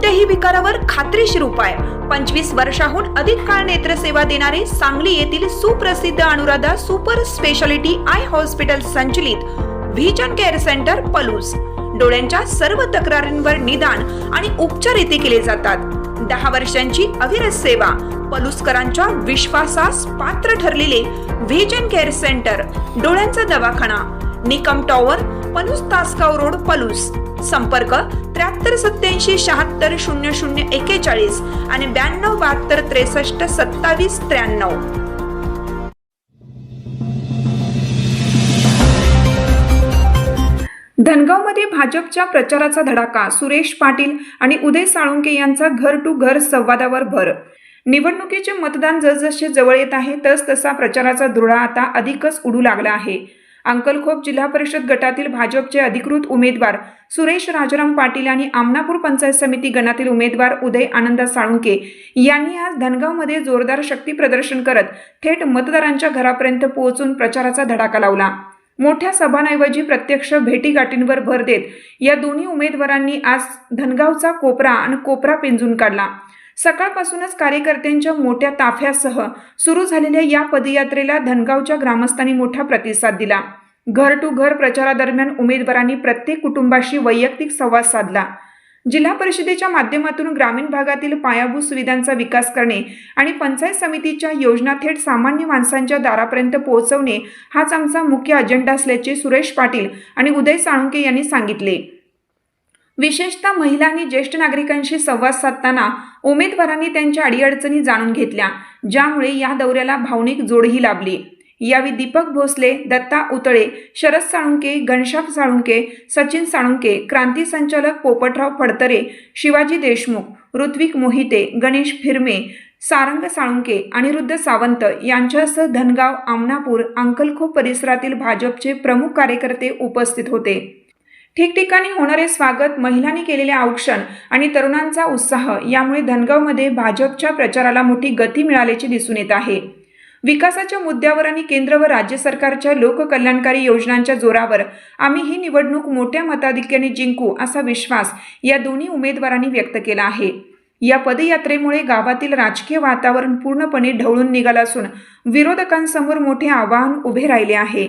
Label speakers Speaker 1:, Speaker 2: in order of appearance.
Speaker 1: कोणत्याही विकारावर खात्रीशीर उपाय। 25 वर्षाहून अधिक काळ नेत्रसेवा देणारे सांगली येथील सुप्रसिद्ध Anuradha super speciality I hospital संचलित व्हिजन केअर सेंटर पलूस। डोळ्यांच्या सर्व तक्रारींवर निदान आणि उपचार येथे केले जातात। 10 वर्षांची अविरत सेवा। पलूसकरांच्या विश्वासास पात्र ठरलेले व्हिजन केअर सेंटर, डोळ्यांचा दवाखाना, निकम टॉवर, पलूस तासगाव रोड, पलूस। संपर्क 7387760041 आणि 9272632793। धनगावमध्ये भाजपच्या प्रचाराचा धडाका। सुरेश पाटील आणि उदय साळुंके यांचा घर टू घर संवादावर भर। निवडणुकीचे मतदान जसजसे जवळ येत आहे तसतसा प्रचाराचा धुळा आता अधिकच उडू लागला आहे। अंकलखोप जिल्हा परिषद गटातील भाजपचे अधिकृत उमेदवार सुरेश राजाराम पाटील आणि आमनापूर पंचायत समिती गणातील उमेदवार उदय आनंद साळुंके यांनी आज धनगावमध्ये जोरदार शक्ती प्रदर्शन करत थेट मतदारांच्या घरापर्यंत पोहोचून प्रचाराचा धडाका लावला। मोठ्या सभांऐवजी प्रत्यक्ष भेटीगाठींवर भर देत या दोन्ही उमेदवारांनी आज धनगावचा कोपरा पिंजून काढला। सकाळपासूनच कार्यकर्त्यांच्या मोठ्या ताफ्यासह सुरू झालेल्या या पदयात्रेला धनगावच्या ग्रामस्थांनी मोठा प्रतिसाद दिला। घर टू घर प्रचारादरम्यान उमेदवारांनी प्रत्येक कुटुंबाशी वैयक्तिक संवाद साधला। जिल्हा परिषदेच्या माध्यमातून ग्रामीण भागातील पायाभूत सुविधांचा विकास करणे आणि पंचायत समितीच्या योजना थेट सामान्य माणसांच्या दारापर्यंत पोहोचवणे हाच आमचा मुख्य अजेंडा असल्याचे सुरेश पाटील आणि उदय साळुंके यांनी सांगितले। विशेषतः महिला आणि ज्येष्ठ नागरिकांशी संवाद साधताना उमेदवारांनी त्यांच्या अडीअडचणी जाणून घेतल्या, ज्यामुळे या दौऱ्याला भावनिक जोडही लाभली। यावेळी दीपक भोसले, दत्ता उतळे, शरद साळुंके, घनश्याम साळुंके, सचिन साळुंके, क्रांती संचालक पोपटराव फडतरे, शिवाजी देशमुख, ऋत्विक मोहिते, गणेश फिरमे, सारंग साळुंके, अनिरुद्ध सावंत यांच्यासह धनगाव, आमनापूर, अंकलखोप परिसरातील भाजपचे प्रमुख कार्यकर्ते उपस्थित होते। ठिकठिकाणी होणारे स्वागत, महिलांनी केलेले औक्षण आणि तरुणांचा उत्साह यामुळे धनगावमध्ये भाजपच्या प्रचाराला मोठी गती मिळाल्याचे दिसून येत आहे। विकासाच्या मुद्द्यावर आणि केंद्र व राज्य सरकारच्या लोककल्याणकारी योजनांच्या जोरावर आम्ही ही निवडणूक मोठ्या मताधिक्याने जिंकू असा विश्वास या दोन्ही उमेदवारांनी व्यक्त केला आहे। या पदयात्रेमुळे गावातील राजकीय वातावरण पूर्णपणे ढवळून निघालं असून विरोधकांसमोर मोठे आव्हान उभे राहिले आहे।